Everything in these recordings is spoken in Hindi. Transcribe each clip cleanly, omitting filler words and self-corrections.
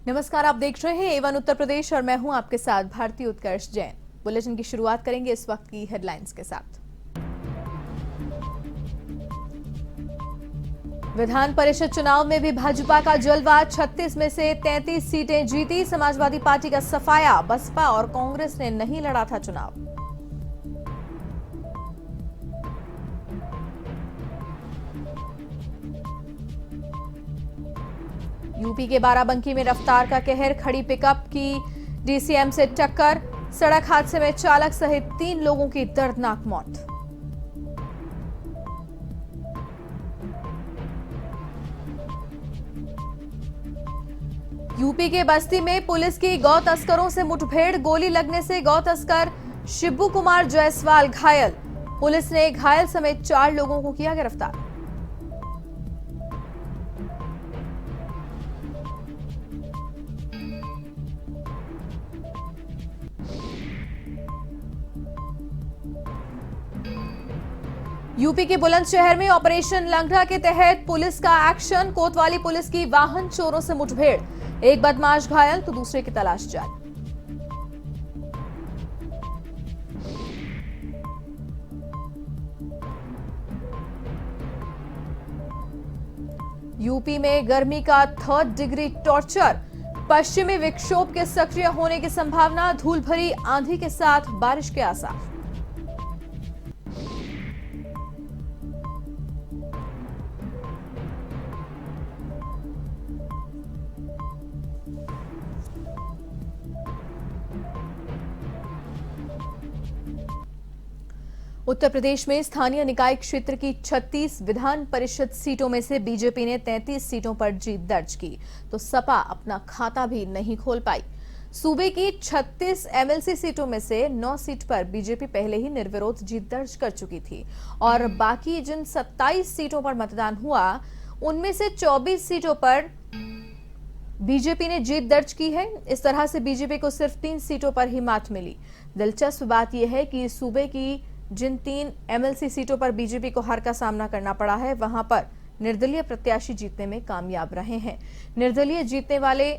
नमस्कार, आप देख रहे हैं एवन उत्तर प्रदेश और मैं हूं आपके साथ भारती उत्कर्ष जैन। बुलेटिन की शुरुआत करेंगे इस वक्त की हेडलाइंस के साथ। विधान परिषद चुनाव में भी भाजपा का जलवा, 36 में से 33 सीटें जीती। समाजवादी पार्टी का सफाया, बसपा और कांग्रेस ने नहीं लड़ा था चुनाव। यूपी के बाराबंकी में रफ्तार का कहर, खड़ी पिकअप की डीसीएम से टक्कर। सड़क हादसे में चालक सहित 3 लोगों की दर्दनाक मौत। यूपी के बस्ती में पुलिस की गौ तस्करों से मुठभेड़, गोली लगने से गौ तस्कर शिब्बू कुमार जायसवाल घायल। पुलिस ने घायल समेत 4 लोगों को किया गिरफ्तार। यूपी के बुलंदशहर में ऑपरेशन लंगड़ा के तहत पुलिस का एक्शन, कोतवाली पुलिस की वाहन चोरों से मुठभेड़। एक बदमाश घायल तो दूसरे की तलाश जारी। यूपी में गर्मी का 3rd डिग्री टॉर्चर, पश्चिमी विक्षोभ के सक्रिय होने की संभावना, धूल भरी आंधी के साथ बारिश के आसार। उत्तर प्रदेश में स्थानीय निकाय क्षेत्र की 36 विधान परिषद सीटों में से बीजेपी ने 33 सीटों पर जीत दर्ज की, तो सपा अपना खाता भी नहीं खोल पाई। सूबे की 36 एमएलसी सीटों में से 9 सीट पर बीजेपी पहले ही निर्विरोध जीत दर्ज कर चुकी थी और बाकी जिन 27 सीटों पर मतदान हुआ उनमें से 24 सीटों पर बीजेपी ने जीत दर्ज की है। इस तरह से बीजेपी को सिर्फ 3 सीटों पर ही मात मिली। दिलचस्प बात यह है कि सूबे की जिन 3 एमएलसी सीटों पर बीजेपी को हार का सामना करना पड़ा है, वहां पर निर्दलीय प्रत्याशी जीतने में कामयाब रहे हैं। निर्दलीय जीतने वाले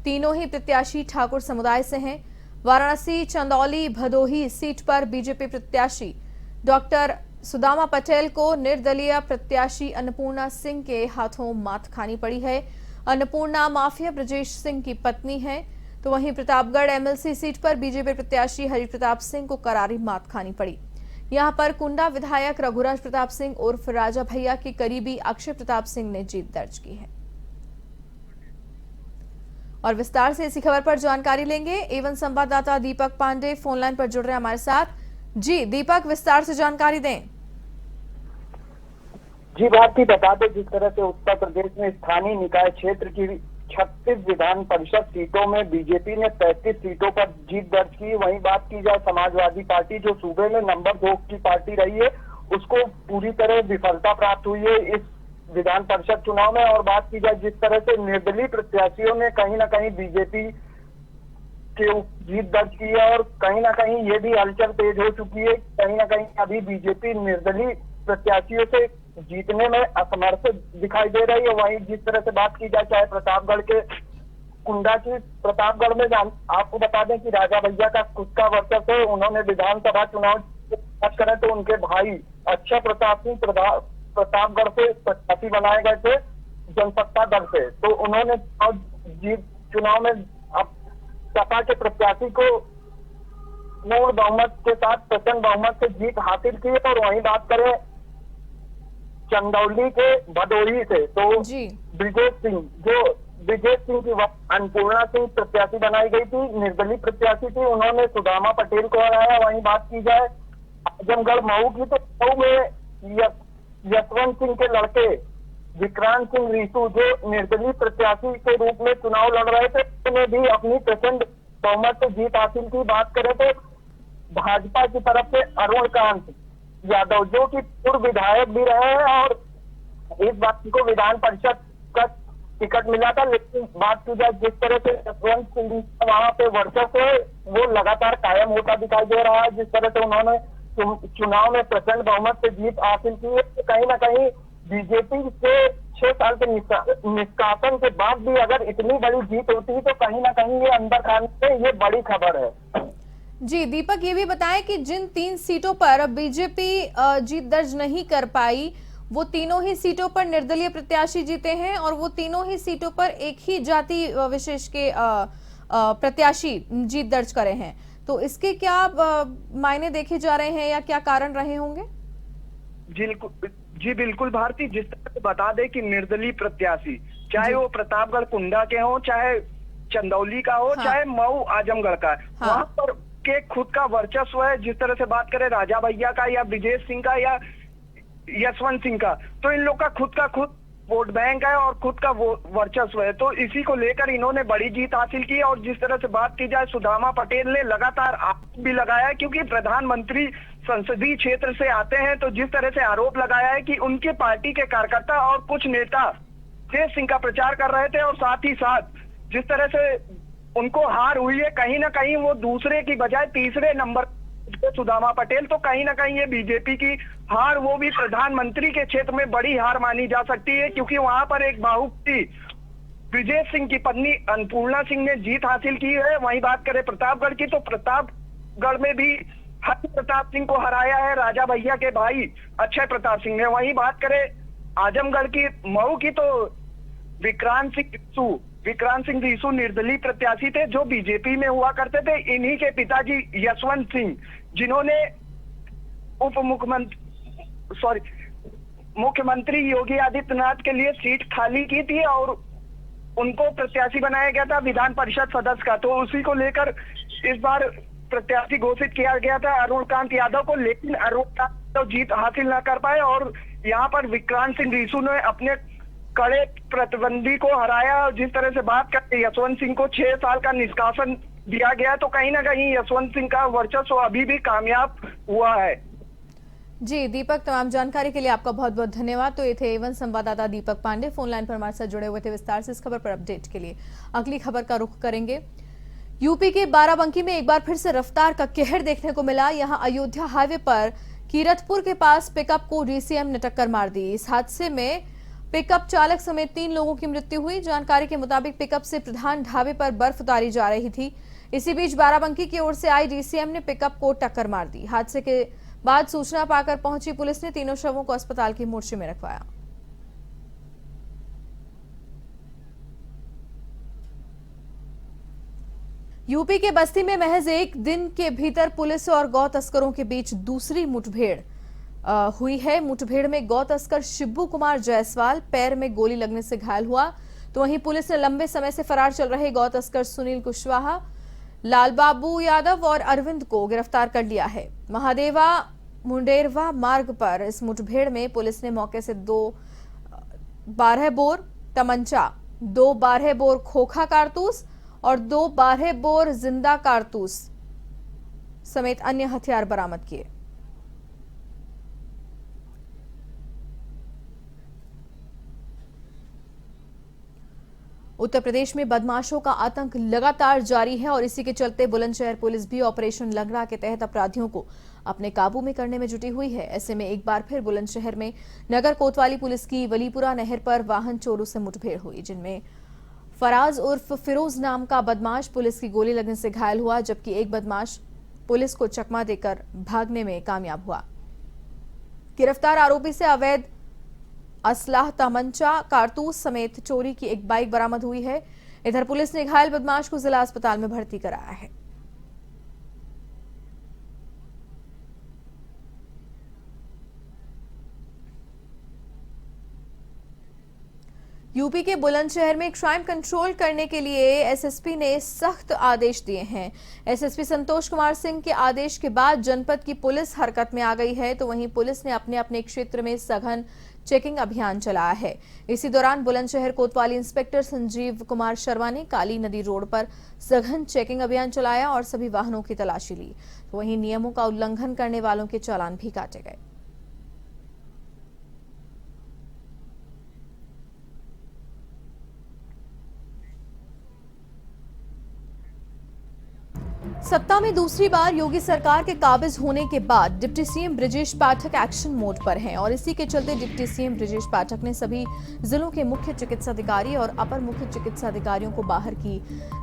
तीनों ही प्रत्याशी ठाकुर समुदाय से हैं। वाराणसी, चंदौली, भदोही सीट पर बीजेपी प्रत्याशी डॉक्टर सुदामा पटेल को निर्दलीय प्रत्याशी अन्नपूर्णा सिंह के हाथों मात खानी पड़ी है। अन्नपूर्णा माफिया ब्रजेश सिंह की पत्नी है, तो वहीं प्रतापगढ़ एमएलसी सीट पर बीजेपी प्रत्याशी हरिप्रताप सिंह को करारी मात खानी पड़ी। यहां पर कुंडा विधायक रघुराज प्रताप सिंह उर्फ राजा भैया के करीबी अक्षय प्रताप सिंह ने जीत दर्ज की है। और विस्तार से इसी खबर पर जानकारी लेंगे। एवन संवाददाता दीपक पांडे फोन लाइन पर जुड़ रहे हैं हमारे साथ। जी दीपक, विस्तार से जानकारी दें। जी भारती, बता दें जिस तरह से उत्तर प्रदेश में स्थानीय निकाय क्षेत्र की 36 विधान परिषद सीटों में बीजेपी ने 35 सीटों पर जीत दर्ज की। वहीं बात की जाए समाजवादी पार्टी, जो सूबे में नंबर 2 की पार्टी रही है, उसको पूरी तरह विफलता प्राप्त हुई है इस विधान परिषद चुनाव में। और बात की जाए जिस तरह से निर्दलीय प्रत्याशियों ने कहीं ना कहीं बीजेपी के जीत दर्ज की है और कहीं ना कहीं ये भी हलचल तेज हो चुकी है, कहीं ना कहीं अभी बीजेपी निर्दलीय प्रत्याशियों से जीतने में असमर्थ दिखाई दे रही है। वहीं जिस तरह से बात की जाए चाहे प्रतापगढ़ के कुंडा की, प्रतापगढ़ में आपको बता दें कि राजा भैया का खुद का वर्चस्व है। उन्होंने विधानसभा चुनाव बात करें तो उनके भाई अक्षय प्रताप सिंह प्रतापगढ़ से प्रत्याशी बनाए गए थे जनसत्ता दल से, तो उन्होंने चुनाव में अब सपा के प्रत्याशी को पूर्ण बहुमत के साथ प्रचंड बहुमत से जीत हासिल की। और वहीं बात करें चंदौली के भदोही से, तो ब्रिजेश सिंह की अन्नपूर्णा सिंह प्रत्याशी बनाई गई थी, निर्दलीय प्रत्याशी थी, उन्होंने सुदामा पटेल को हराया। वहीं बात की जाए आजमगढ़ मऊ की, तो मऊ में यशवंत सिंह के लड़के विक्रांत सिंह रीतू जो निर्दलीय प्रत्याशी के रूप में चुनाव लड़ रहे थे, उन्होंने भी अपनी प्रचंड बहुमत से जीत हासिल की। बात करें तो भाजपा की तरफ से अरुण कांत यादव जो कि पूर्व विधायक भी रहे हैं और इस बात को विधान परिषद का टिकट मिला था, लेकिन बात की जाए जिस तरह से यशवंत सिंह वहां पे वर्चस्व है वो लगातार कायम होता दिखाई दे रहा है। जिस तरह से उन्होंने चुनाव में प्रचंड बहुमत से जीत हासिल की है, कहीं ना कहीं बीजेपी से 6 साल के निष्कासन के बाद भी अगर इतनी बड़ी जीत होती तो कहीं ना कहीं ये अंदर खाने से ये बड़ी खबर है। जी दीपक, ये भी बताएं कि जिन 3 सीटों पर बीजेपी जीत दर्ज नहीं कर पाई, वो तीनों ही सीटों पर निर्दलीय प्रत्याशी जीते हैं और वो तीनों ही सीटों पर एक ही जाति विशेष के प्रत्याशी जीत दर्ज करे हैं। तो इसके क्या मायने देखे जा रहे हैं या क्या कारण रहे होंगे? जी बिल्कुल भारती, जिस तरह से बता दे कि निर्दलीय प्रत्याशी चाहे वो प्रतापगढ़ कुंडा के हो, चाहे चंदौली का हो, हाँ। चाहे मऊ आजमगढ़ का, हाँ। वहां पर के खुद का वर्चस्व है। जिस तरह से बात करें राजा भैया का या ब्रिजेश सिंह का या यशवंत सिंह का, तो इन लोग का खुद वोट बैंक है और खुद का वो वर्चस्व है। तो इसी को लेकर इन्होंने बड़ी जीत हासिल की। और जिस तरह से बात की जाए, सुदामा पटेल ने लगातार आरोप भी लगाया है, क्योंकि प्रधानमंत्री संसदीय क्षेत्र से आते हैं। तो जिस तरह से आरोप लगाया है कि उनके पार्टी के कार्यकर्ता और कुछ नेता तेज सिंह का प्रचार कर रहे थे, और साथ ही साथ जिस तरह से उनको हार हुई है, कहीं ना कहीं वो दूसरे की बजाय तीसरे नंबर सुदामा पटेल, तो कहीं ना कहीं ये बीजेपी की हार, वो भी प्रधानमंत्री के क्षेत्र में बड़ी हार मानी जा सकती है। क्योंकि वहां पर एक बाहुबली ब्रिजेश सिंह की पत्नी अन्नपूर्णा सिंह ने जीत हासिल की है। वहीं बात करें प्रतापगढ़ की, तो प्रतापगढ़ में भी हरि प्रताप सिंह को हराया है राजा भैया के भाई अक्षय प्रताप सिंह ने। वहीं बात करें आजमगढ़ की, मऊ की, तो विक्रांत सिंह रीसू निर्दलीय प्रत्याशी थे जो बीजेपी में हुआ करते थे। इन्हीं के पिताजी यशवंत सिंह, जिन्होंने मुख्यमंत्री योगी आदित्यनाथ के लिए सीट खाली की थी और उनको प्रत्याशी बनाया गया था विधान परिषद सदस्य का। तो उसी को लेकर इस बार प्रत्याशी घोषित किया गया था अरुण कांत यादव को, लेकिन अरुण कांत तो जीत हासिल न कर पाए। और यहाँ पर विक्रांत सिंह रीसू ने अपने कड़े प्रतिद्वंदी को हराया। और जिस तरह से बात करते यशवंत सिंह को 6 साल का निष्कासन दिया गया, तो कहीं ना कहीं यशवंत सिंह का वर्चस्व अभी भी कामयाब हुआ है। जी दीपक, तमाम जानकारी के लिए आपका बहुत बहुत धन्यवाद। तो ये थे एवन संवाददाता दीपक पांडे, फोन लाइन पर हमारे साथ जुड़े हुए थे विस्तार से इस खबर पर अपडेट के लिए। अगली खबर का रुख करेंगे। यूपी के बाराबंकी में एक बार फिर से रफ्तार का कहर देखने को मिला। यहां अयोध्या हाईवे पर कीरतपुर के पास पिकअप को डीसीएम ने टक्कर मार दी। इस हादसे में पिकअप चालक समेत 3 लोगों की मृत्यु हुई। जानकारी के मुताबिक पिकअप से प्रधान ढाबे पर बर्फ उतारी जा रही थी। इसी बीच बाराबंकी की ओर से आई डीसीएम ने पिकअप को टक्कर मार दी। हादसे के बाद सूचना पाकर पहुंची पुलिस ने तीनों शवों को अस्पताल की मोर्चे में रखवाया। यूपी के बस्ती में महज एक दिन के भीतर पुलिस और गौ तस्करों के बीच दूसरी मुठभेड़ हुई है। मुठभेड़ में गौ तस्कर शिब्बू कुमार जायसवाल पैर में गोली लगने से घायल हुआ। तो वहीं पुलिस ने लंबे समय से फरार चल रहे गौ तस्कर सुनील कुशवाहा, लालबाबू यादव और अरविंद को गिरफ्तार कर लिया है। महादेवा मुंडेरवा मार्ग पर इस मुठभेड़ में पुलिस ने मौके से 2 12 बोर तमंचा, 2 12 बोर खोखा कारतूस और 2 12 बोर जिंदा कारतूस समेत अन्य हथियार बरामद किए। उत्तर प्रदेश में बदमाशों का आतंक लगातार जारी है और इसी के चलते बुलंदशहर पुलिस भी ऑपरेशन लंगड़ा के तहत अपराधियों को अपने काबू में करने में जुटी हुई है। ऐसे में एक बार फिर बुलंदशहर में नगर कोतवाली पुलिस की वलीपुरा नहर पर वाहन चोरों से मुठभेड़ हुई, जिनमें फराज उर्फ फिरोज नाम का बदमाश पुलिस की गोली लगने से घायल हुआ, जबकि एक बदमाश पुलिस को चकमा देकर भागने में कामयाब हुआ। गिरफ्तार आरोपी से अवैध असलाह, तमंचा, कारतूस समेत चोरी की एक बाइक बरामद हुई है। इधर पुलिस ने घायल बदमाश को जिला अस्पताल में भर्ती कराया है। यूपी के बुलंदशहर में क्राइम कंट्रोल करने के लिए एसएसपी ने सख्त आदेश दिए हैं। एसएसपी संतोष कुमार सिंह के आदेश के बाद जनपद की पुलिस हरकत में आ गई है। तो वहीं पुलिस ने अपने अपने क्षेत्र में सघन चेकिंग अभियान चलाया है। इसी दौरान बुलंदशहर कोतवाली इंस्पेक्टर संजीव कुमार शर्मा ने काली नदी रोड पर सघन चेकिंग अभियान चलाया और सभी वाहनों की तलाशी ली। तो वहीं नियमों का उल्लंघन करने वालों के चालान भी काटे गए। सत्ता में दूसरी बार योगी सरकार के काबिज होने के बाद deputy CM Brajesh Pathak action mode पर हैं और इसी के चलते डिप्टी सीएम ब्रजेश पाठक ने सभी जिलों के मुख्य चिकित्सा अधिकारी और अपर मुख्य चिकित्सा अधिकारियों को बाहर की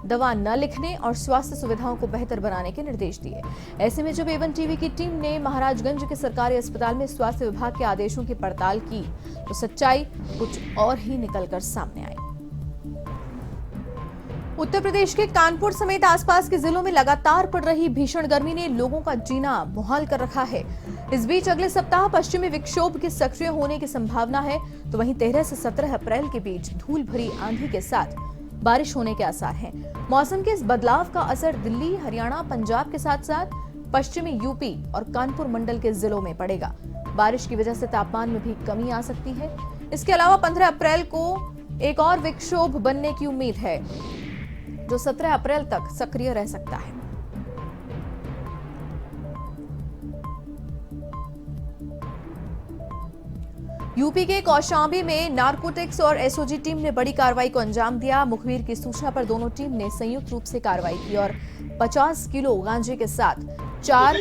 दवा न लिखने और स्वास्थ्य सुविधाओं को बेहतर बनाने के निर्देश दिए। ऐसे में जब एवन टीवी की टीम ने महाराजगंज के सरकारी अस्पताल में स्वास्थ्य विभाग के आदेशों की पड़ताल की तो सच्चाई कुछ और ही निकलकर सामने आई। उत्तर प्रदेश के कानपुर समेत आसपास के जिलों में लगातार पड़ रही भीषण गर्मी ने लोगों का जीना मुहाल कर रखा है। इस बीच अगले सप्ताह पश्चिमी विक्षोभ के सक्रिय होने की संभावना है, तो वहीं 13 से 17 अप्रैल के बीच धूल भरी आंधी के साथ बारिश होने के आसार हैं। मौसम के इस बदलाव का असर दिल्ली, हरियाणा, पंजाब के साथ साथ पश्चिमी यूपी और कानपुर मंडल के जिलों में पड़ेगा। बारिश की वजह से तापमान में भी कमी आ सकती है। इसके अलावा 15 अप्रैल को एक और विक्षोभ बनने की उम्मीद है जो 17 अप्रैल तक सक्रिय रह सकता है। यूपी के कौशांबी में नारकोटिक्स और एसओजी टीम ने बड़ी कार्रवाई को अंजाम दिया। मुखबिर की सूचना पर दोनों टीम ने संयुक्त रूप से कार्रवाई की और 50 किलो गांजे के साथ 4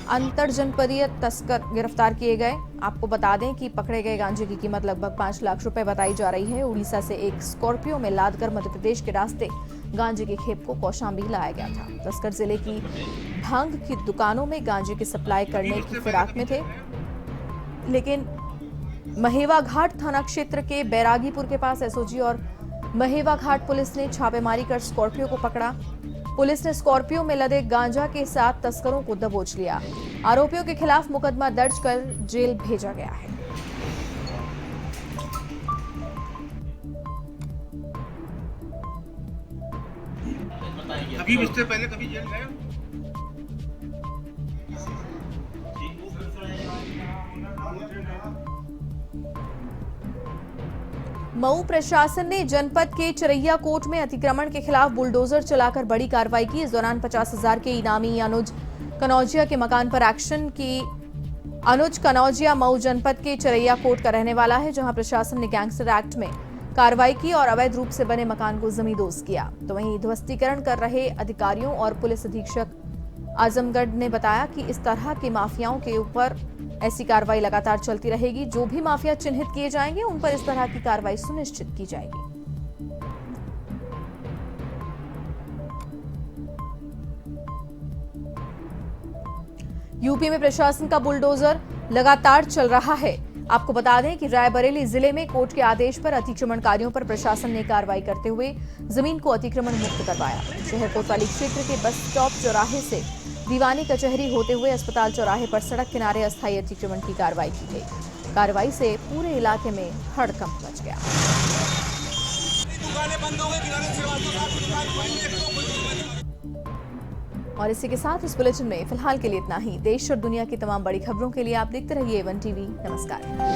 अंतर जनपदीय तस्कर गिरफ्तार किए गए। आपको बता दें कि पकड़े गए गांजे की कीमत लगभग 5 लाख रुपए बताई जा रही है। उड़ीसा से एक स्कॉर्पियो में लादकर मध्य प्रदेश के रास्ते गांजे की खेप को कौशांबी लाया गया था। तस्कर जिले की भांग की दुकानों में गांजे की सप्लाई करने की फिराक में थे, लेकिन महेवा घाट थाना क्षेत्र के बैरागीपुर के पास एसओजी और महेवा घाट पुलिस ने छापेमारी कर स्कॉर्पियो को पकड़ा। पुलिस ने स्कॉर्पियो में लदे गांजा के साथ तस्करों को दबोच लिया। आरोपियों के खिलाफ मुकदमा दर्ज कर जेल भेजा गया है। अभी इससे पहले कभी जेल गए? मऊ प्रशासन ने जनपद के चरैया कोट में अतिक्रमण के खिलाफ बुलडोजर चलाकर बड़ी कार्रवाई की। इस दौरान 50,000 के इनामी अनुज कनौजिया के मकान पर एक्शन की। अनुज कनौजिया मऊ जनपद के चरैया कोट का रहने वाला है, जहां प्रशासन ने गैंगस्टर एक्ट में कार्रवाई की और अवैध रूप से बने मकान को जमींदोज किया। तो वहीं ध्वस्तीकरण कर रहे अधिकारियों और पुलिस अधीक्षक आजमगढ़ ने बताया कि इस तरह के माफियाओं के ऊपर ऐसी कार्रवाई लगातार चलती रहेगी। जो भी माफिया चिन्हित किए जाएंगे उन पर इस तरह की कार्रवाई सुनिश्चित की जाएगी। यूपी में प्रशासन का बुलडोजर लगातार चल रहा है। आपको बता दें कि रायबरेली जिले में कोर्ट के आदेश पर अतिक्रमणकारियों पर प्रशासन ने कार्रवाई करते हुए जमीन को अतिक्रमण मुक्त करवाया। शहर कोतवाली क्षेत्र के बस स्टॉप चौराहे से दीवानी कचहरी होते हुए अस्पताल चौराहे पर सड़क किनारे अस्थायी अतिक्रमण की कार्रवाई की गई। कार्रवाई से पूरे इलाके में हड़कंप मच गया। और इसी के साथ इस बुलेटिन में फिलहाल के लिए इतना ही। देश और दुनिया की तमाम बड़ी खबरों के लिए आप देखते रहिए एवन टीवी। नमस्कार।